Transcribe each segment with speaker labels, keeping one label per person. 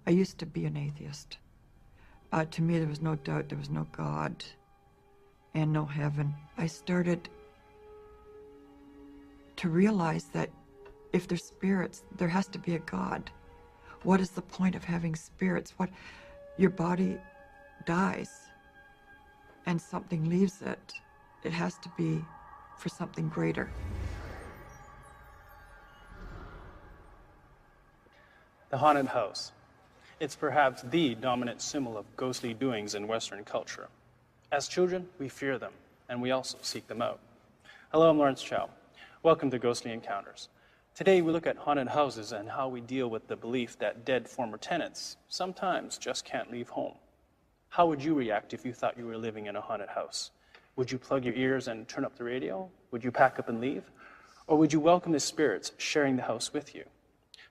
Speaker 1: I used to be an atheist. To me, there was no doubt there was no God and no heaven. I started to realize that if there's spirits, there has to be a God. What is the point of having spirits? Your body dies and something leaves it. It has to be for something greater.
Speaker 2: The haunted house. It's perhaps the dominant symbol of ghostly doings in Western culture. As children, we fear them, and we also seek them out. Hello, I'm Lawrence Chow. Welcome to Ghostly Encounters. Today, we look at haunted houses and how we deal with the belief that dead former tenants sometimes just can't leave home. How would you react if you thought you were living in a haunted house? Would you plug your ears and turn up the radio? Would you pack up and leave? Or would you welcome the spirits sharing the house with you?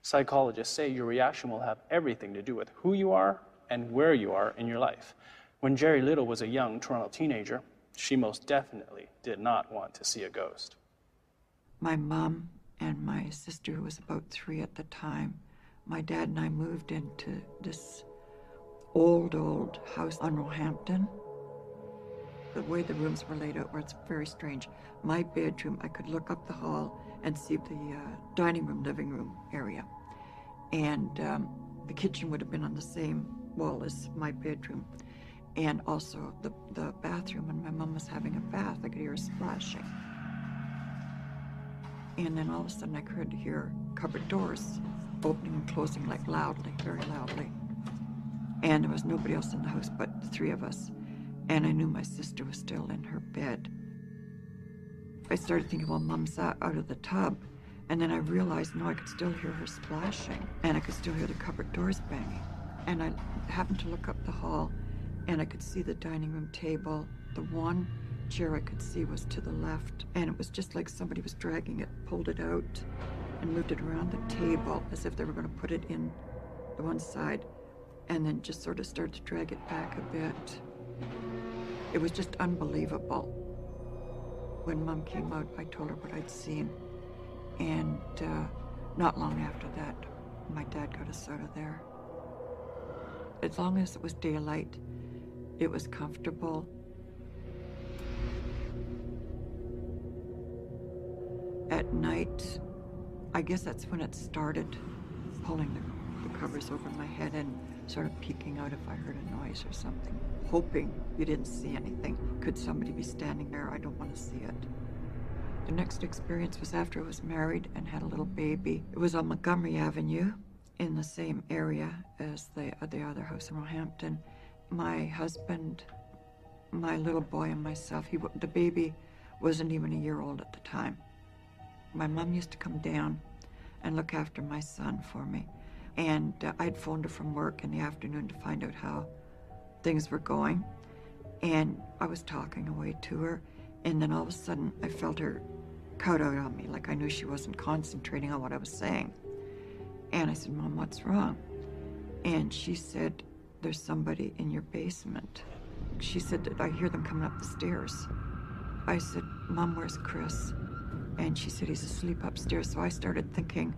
Speaker 2: Psychologists say your reaction will have everything to do with who you are and where you are in your life. When Geri Little was a young Toronto teenager, she most definitely did not want to see a ghost.
Speaker 1: My mom and my sister, who was about 3 at the time, my dad and I moved into this old house on Roehampton. The way the rooms were laid out was very strange. My bedroom, I could look up the hall and see the dining room, living room area. And the kitchen would have been on the same wall as my bedroom. And also the bathroom, when my mom was having a bath, I could hear her splashing. And then all of a sudden I could hear cupboard doors opening and closing, like loudly, very loudly. And there was nobody else in the house but the 3 of us. And I knew my sister was still in her bed. I started thinking, well, Mom's out of the tub. And then I realized, no, I could still hear her splashing. And I could still hear the cupboard doors banging. And I happened to look up the hall, and I could see the dining room table. The one chair I could see was to the left. And it was just like somebody was dragging it, pulled it out, and moved it around the table as if they were going to put it in the one side. And then just sort of started to drag it back a bit. It was just unbelievable. When Mom came out, I told her what I'd seen. And not long after that, my dad got us out of there. As long as it was daylight, it was comfortable. At night, I guess that's when it started, pulling the covers over my head and sort of peeking out if I heard a noise or something, hoping you didn't see anything. Could somebody be standing there? I don't want to see it. The next experience was after I was married and had a little baby. It was on Montgomery Avenue in the same area as the other house in Roehampton. My husband, my little boy, and myself, the baby wasn't even a year old at the time. My mom used to come down and look after my son for me. And I'd phoned her from work in the afternoon to find out how things were going. And I was talking away to her, and then all of a sudden I felt her cut out on me, like I knew she wasn't concentrating on what I was saying. And I said, Mom, what's wrong? And she said, there's somebody in your basement. She said, I hear them coming up the stairs. I said, Mom, where's Chris? And she said, he's asleep upstairs. So I started thinking,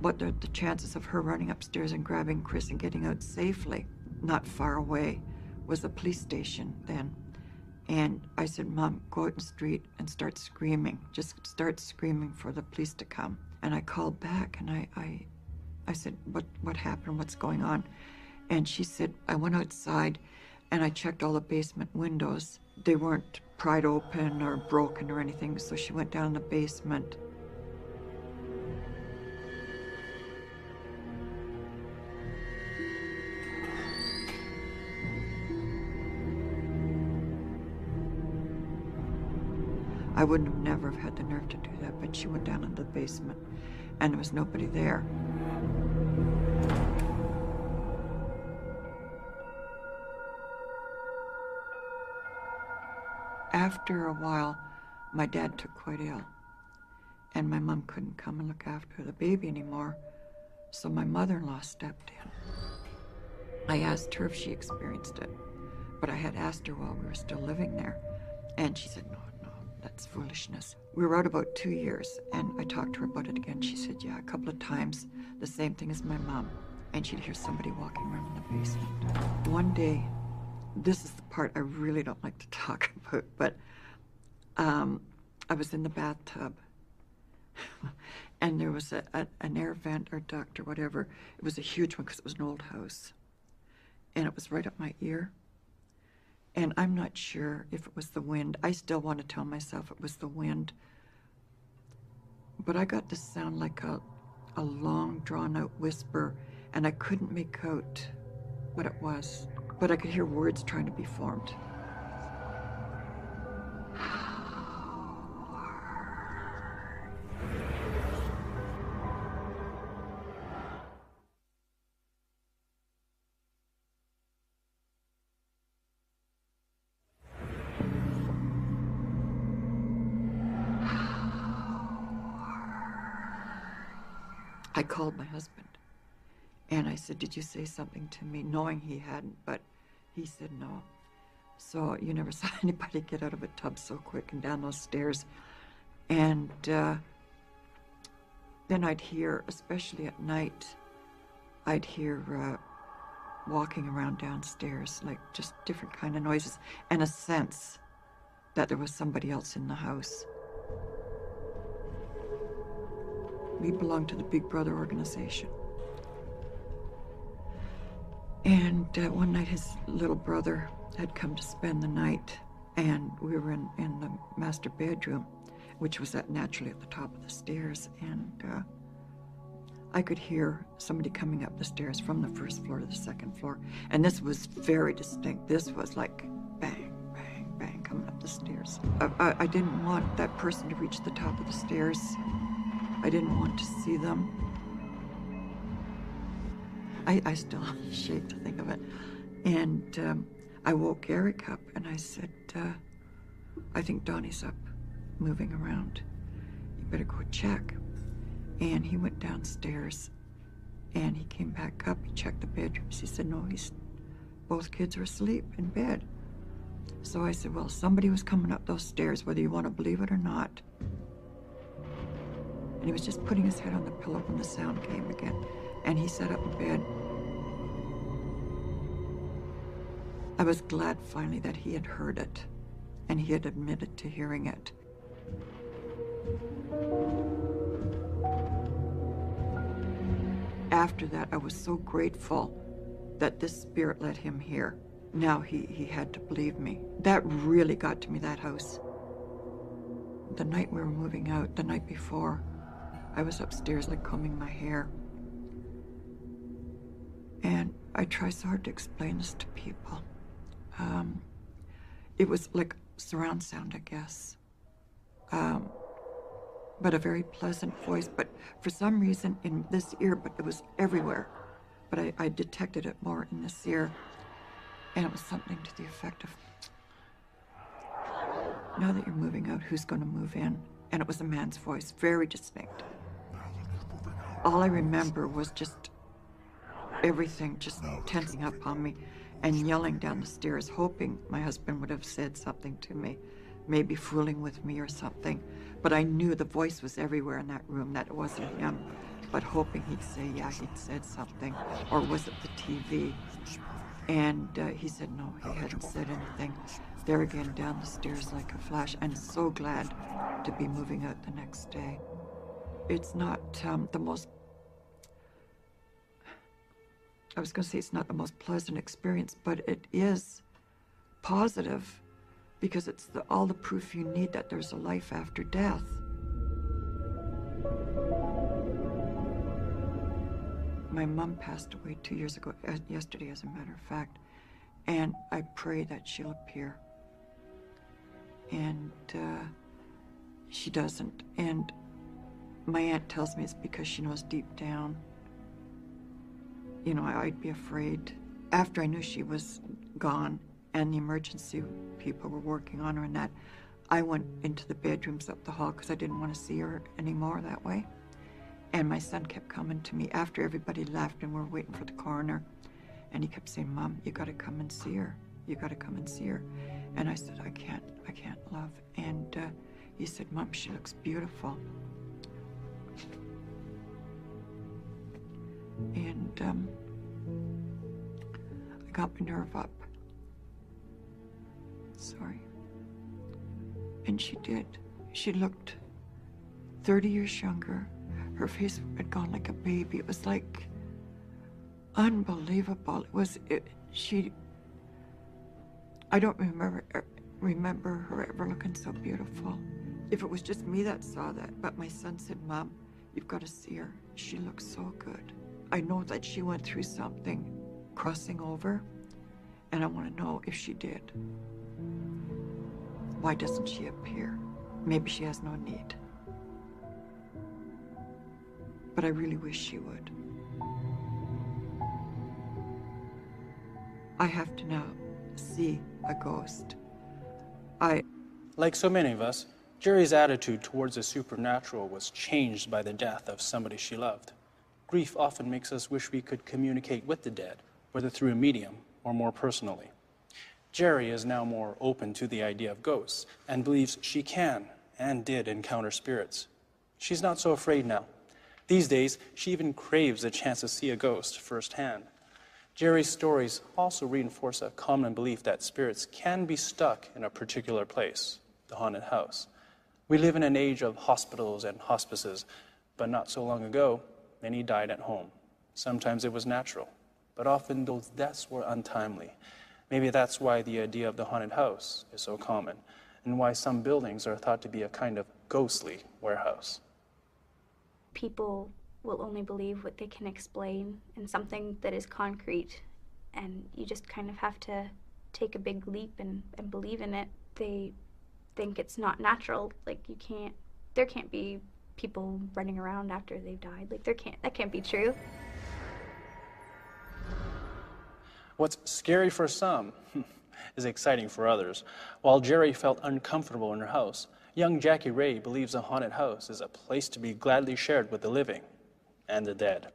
Speaker 1: what are the chances of her running upstairs and grabbing Chris and getting out safely? Not far away was a police station then. And I said, Mom, go out in the street and start screaming. Just start screaming for the police to come. And I called back and I said, what happened? What's going on? And she said, I went outside and I checked all the basement windows. They weren't pried open or broken or anything, so she went down in the basement. I wouldn't have never have had the nerve to do that, but she went down into the basement and there was nobody there. After a while, my dad took quite ill, and my mom couldn't come and look after the baby anymore, so my mother-in-law stepped in. I asked her if she experienced it, but I had asked her while we were still living there, and she said, no, that's foolishness. We were out about 2 years, and I talked to her about it again. She said, yeah, a couple of times, the same thing as my mom. and she'd hear somebody walking around in the basement. One day, this is the part I really don't like to talk about, but I was in the bathtub, and there was an air vent or duct or whatever. It was a huge one because it was an old house, and it was right up my ear. And I'm not sure if it was the wind. I still want to tell myself it was the wind. But I got this sound like a long, drawn-out whisper, and I couldn't make out what it was. But I could hear words trying to be formed. I called my husband, and I said, "Did you say something to me?" Knowing he hadn't, but he said no. So you never saw anybody get out of a tub so quick and down those stairs. And then I'd hear, especially at night, I'd hear walking around downstairs, like just different kind of noises, and a sense that there was somebody else in the house. We belonged to the Big Brother organization. And one night his little brother had come to spend the night, and we were in the master bedroom, which was naturally at the top of the stairs, and I could hear somebody coming up the stairs from the first floor to the second floor, and this was very distinct. This was like bang, bang, bang coming up the stairs. I didn't want that person to reach the top of the stairs. I didn't want to see them. I still shake to think of it. And I woke Geri up and I said, I think Donnie's up, moving around. You better go check. And he went downstairs and he came back up. He checked the bedrooms. He said, no, both kids are asleep in bed. So I said, well, somebody was coming up those stairs, whether you want to believe it or not. And he was just putting his head on the pillow when the sound came again. And he sat up in bed. I was glad finally that he had heard it, and he had admitted to hearing it. After that, I was so grateful that this spirit let him hear. Now he had to believe me. That really got to me, that house. The night we were moving out, the night before, I was upstairs, like, combing my hair. And I try so hard to explain this to people. It was like surround sound, I guess. But a very pleasant voice. But for some reason in this ear, but it was everywhere. But I detected it more in this ear. And it was something to the effect of, now that you're moving out, who's going to move in? And it was a man's voice, very distinct. All I remember was just everything just tensing up on me and yelling down the stairs, hoping my husband would have said something to me, maybe fooling with me or something. But I knew the voice was everywhere in that room, that it wasn't him, but hoping he'd say, yeah, he'd said something. Or was it the TV? And he said no, he hadn't said anything. There again, down the stairs like a flash, and so glad to be moving out the next day. It's not the most, I was going to say it's not the most pleasant experience, but it is positive because it's all the proof you need that there's a life after death. My mom passed away 2 years ago, yesterday as a matter of fact, and I pray that she'll appear. And she doesn't. And my aunt tells me it's because she knows deep down, you know, I'd be afraid. After I knew she was gone and the emergency people were working on her and that, I went into the bedrooms up the hall because I didn't want to see her anymore that way. And my son kept coming to me after everybody left and we were waiting for the coroner. And he kept saying, Mom, you got to come and see her. You got to come and see her. And I said, I can't, love. And he said, Mom, she looks beautiful. And got my nerve up. Sorry. And she did. She looked 30 years younger. Her face had gone like a baby. It was like unbelievable. I don't remember her ever looking so beautiful. If it was just me that saw that, but my son said, Mom, you've got to see her. She looks so good. I know that she went through something crossing over, and I want to know if she did. Why doesn't she appear? Maybe she has no need. But I really wish she would. I have to now see a ghost.
Speaker 2: Like so many of us, Geri's attitude towards the supernatural was changed by the death of somebody she loved. Grief often makes us wish we could communicate with the dead, whether through a medium or more personally. Geri is now more open to the idea of ghosts and believes she can and did encounter spirits. She's not so afraid now. These days, she even craves a chance to see a ghost firsthand. Geri's stories also reinforce a common belief that spirits can be stuck in a particular place, the haunted house. We live in an age of hospitals and hospices, but not so long ago, many died at home. Sometimes it was natural, but often those deaths were untimely. Maybe that's why the idea of the haunted house is so common, and why some buildings are thought to be a kind of ghostly warehouse.
Speaker 3: People will only believe what they can explain and something that is concrete, and you just kind of have to take a big leap and believe in it. They think it's not natural, like there can't be people running around after they've died, like that can't be true.
Speaker 2: What's scary for some is exciting for others. While Geri felt uncomfortable in her house, young Jackie Ray believes a haunted house is a place to be gladly shared with the living and the dead.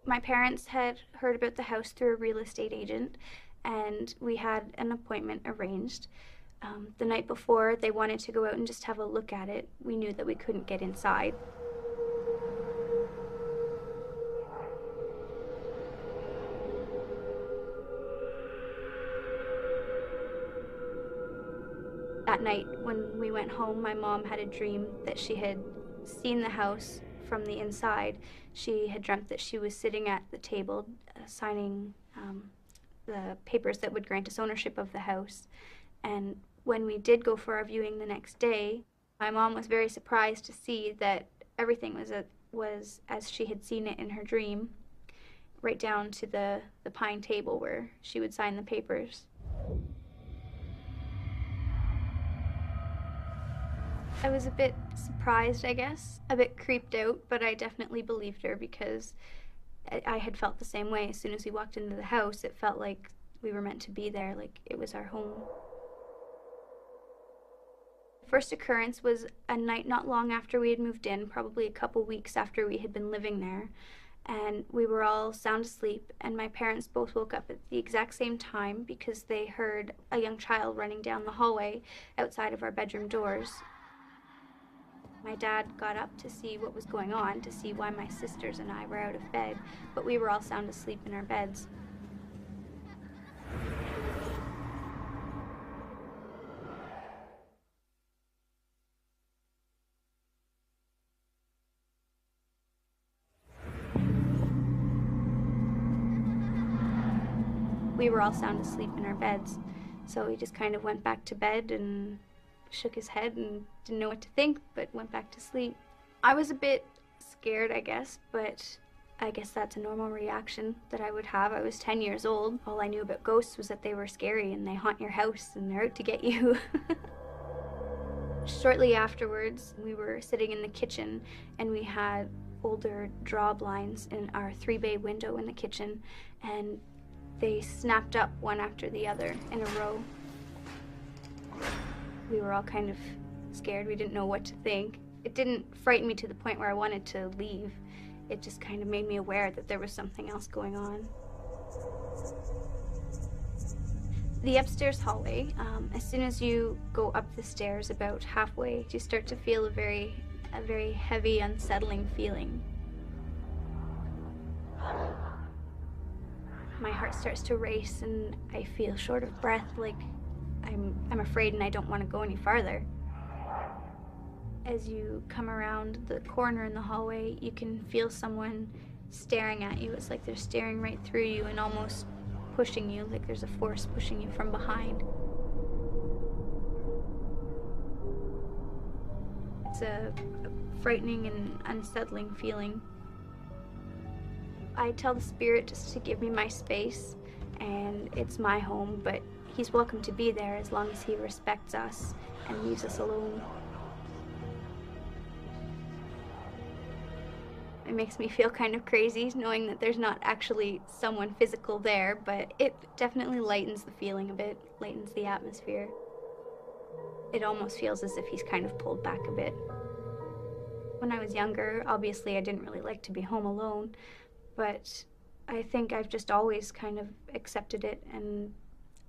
Speaker 3: My parents had heard about the house through a real estate agent, and we had an appointment arranged. The night before, they wanted to go out and just have a look at it. We knew that we couldn't get inside. That night, when we went home, my mom had a dream that she had seen the house from the inside. She had dreamt that she was sitting at the table signing the papers that would grant us ownership of the house. And when we did go for our viewing the next day, my mom was very surprised to see that everything was as she had seen it in her dream, right down to the pine table where she would sign the papers. I was a bit surprised, I guess, a bit creeped out, but I definitely believed her because I had felt the same way. As soon as we walked into the house, it felt like we were meant to be there, like it was our home. First occurrence was a night not long after we had moved in, probably a couple weeks after we had been living there, and we were all sound asleep, and my parents both woke up at the exact same time because they heard a young child running down the hallway outside of our bedroom doors. My dad got up to see what was going on, to see why my sisters and I were out of bed, but we were all sound asleep in our beds. We were all sound asleep in our beds, so he just kind of went back to bed and shook his head and didn't know what to think, but went back to sleep. I was a bit scared, I guess, but I guess that's a normal reaction that I would have. I was 10 years old. All I knew about ghosts was that they were scary and they haunt your house and they're out to get you. Shortly afterwards, we were sitting in the kitchen and we had older draw blinds in our 3-bay window in the kitchen, and they snapped up one after the other in a row. We were all kind of scared. We didn't know what to think. It didn't frighten me to the point where I wanted to leave. It just kind of made me aware that there was something else going on. The upstairs hallway, as soon as you go up the stairs about halfway, you start to feel a very heavy, unsettling feeling. My heart starts to race and I feel short of breath, like I'm afraid and I don't want to go any farther. As you come around the corner in the hallway, you can feel someone staring at you. It's like they're staring right through you and almost pushing you, like there's a force pushing you from behind. It's a frightening and unsettling feeling. I tell the spirit just to give me my space, and it's my home, but he's welcome to be there as long as he respects us and leaves us alone. It makes me feel kind of crazy knowing that there's not actually someone physical there, but it definitely lightens the feeling a bit, lightens the atmosphere. It almost feels as if he's kind of pulled back a bit. When I was younger, obviously I didn't really like to be home alone, but I think I've just always kind of accepted it and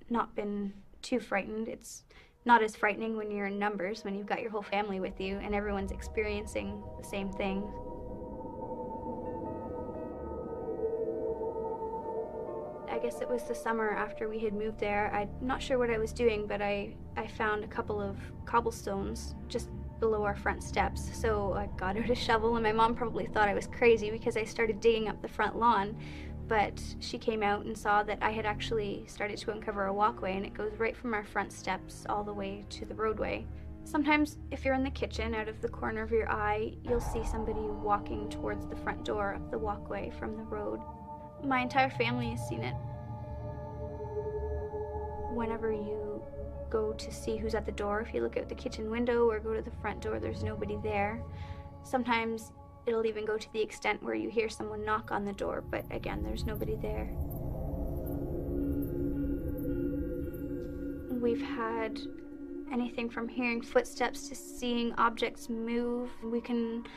Speaker 3: not been too frightened. It's not as frightening when you're in numbers, when you've got your whole family with you and everyone's experiencing the same thing. I guess it was the summer after we had moved there. I'm not sure what I was doing, but I found a couple of cobblestones just below our front steps. So I got out a shovel, and my mom probably thought I was crazy because I started digging up the front lawn. But she came out and saw that I had actually started to uncover a walkway, and it goes right from our front steps all the way to the roadway. Sometimes if you're in the kitchen, out of the corner of your eye, you'll see somebody walking towards the front door up the walkway from the road. My entire family has seen it. Whenever you go to see who's at the door, if you look out the kitchen window or go to the front door, there's nobody there. Sometimes it'll even go to the extent where you hear someone knock on the door, but again, there's nobody there. We've had anything from hearing footsteps to seeing objects move. We can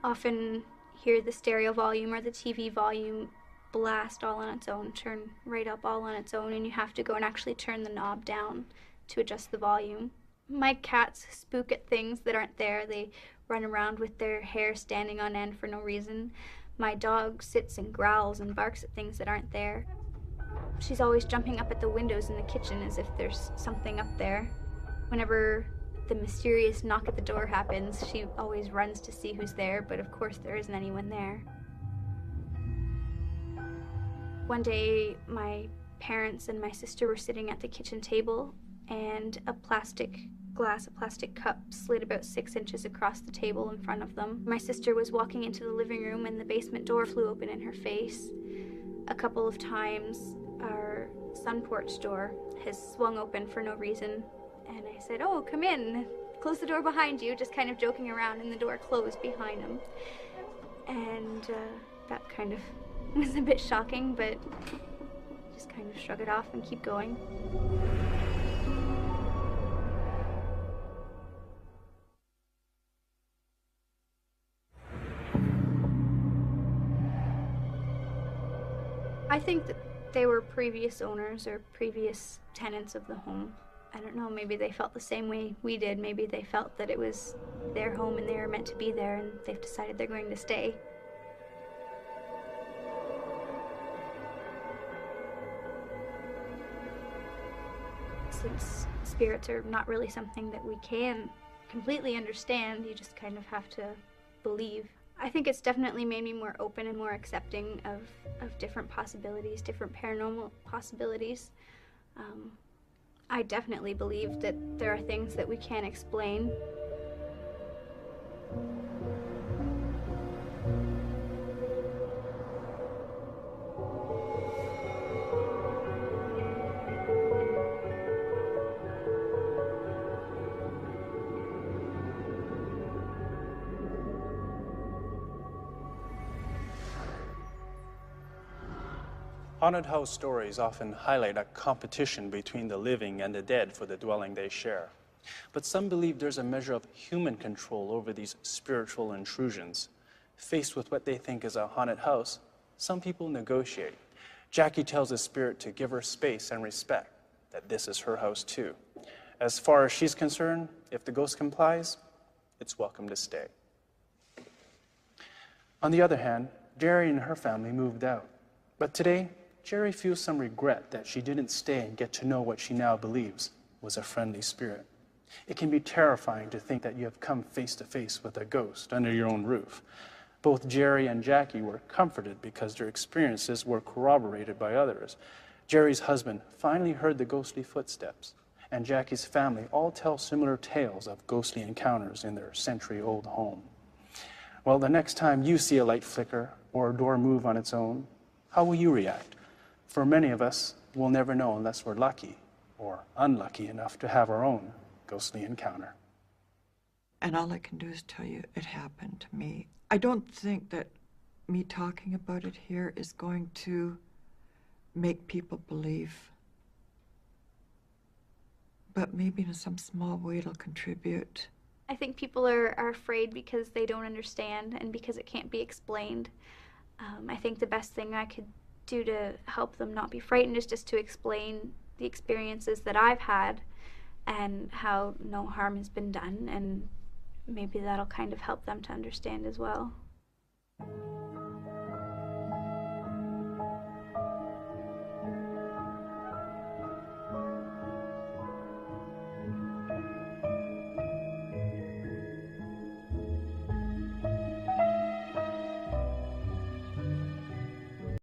Speaker 3: often hear the stereo volume or the TV volume blast all on its own, turn right up all on its own, and you have to go and actually turn the knob down to adjust the volume. My cats spook at things that aren't there. They run around with their hair standing on end for no reason. My dog sits and growls and barks at things that aren't there. She's always jumping up at the windows in the kitchen as if there's something up there. Whenever the mysterious knock at the door happens, she always runs to see who's there, but of course there isn't anyone there. One day, my parents and my sister were sitting at the kitchen table, and a plastic cup slid about 6 inches across the table in front of them. My sister was walking into the living room, and the basement door flew open in her face. A couple of times, our sun porch door has swung open for no reason, and I said, "Oh, come in, close the door behind you," just kind of joking around, and the door closed behind him. And that kind of was a bit shocking, but just kind of shrug it off and keep going. I think that they were previous owners or previous tenants of the home. I don't know, maybe they felt the same way we did. Maybe they felt that it was their home and they were meant to be there, and they've decided they're going to stay. Since spirits are not really something that we can completely understand, you just kind of have to believe. I think it's definitely made me more open and more accepting of different possibilities, different paranormal possibilities. I definitely believe that there are things that we can't explain.
Speaker 2: Haunted house stories often highlight a competition between the living and the dead for the dwelling they share. But some believe there's a measure of human control over these spiritual intrusions. Faced with what they think is a haunted house, some people negotiate. Jackie tells the spirit to give her space and respect, that this is her house too. As far as she's concerned, if the ghost complies, it's welcome to stay. On the other hand, Geri and her family moved out. But today, Geri feels some regret that she didn't stay and get to know what she now believes was a friendly spirit. It can be terrifying to think that you have come face to face with a ghost under your own roof. Both Geri and Jackie were comforted because their experiences were corroborated by others. Geri's husband finally heard the ghostly footsteps, and Jackie's family all tell similar tales of ghostly encounters in their century-old home. Well, the next time you see a light flicker or a door move on its own, how will you react? For many of us, we'll never know unless we're lucky or unlucky enough to have our own ghostly encounter.
Speaker 1: And all I can do is tell you it happened to me. I don't think that me talking about it here is going to make people believe. But maybe in some small way it'll contribute.
Speaker 3: I think people are afraid because they don't understand and because it can't be explained. I think the best thing I could do to help them not be frightened is just to explain the experiences that I've had and how no harm has been done, and maybe that'll kind of help them to understand as well.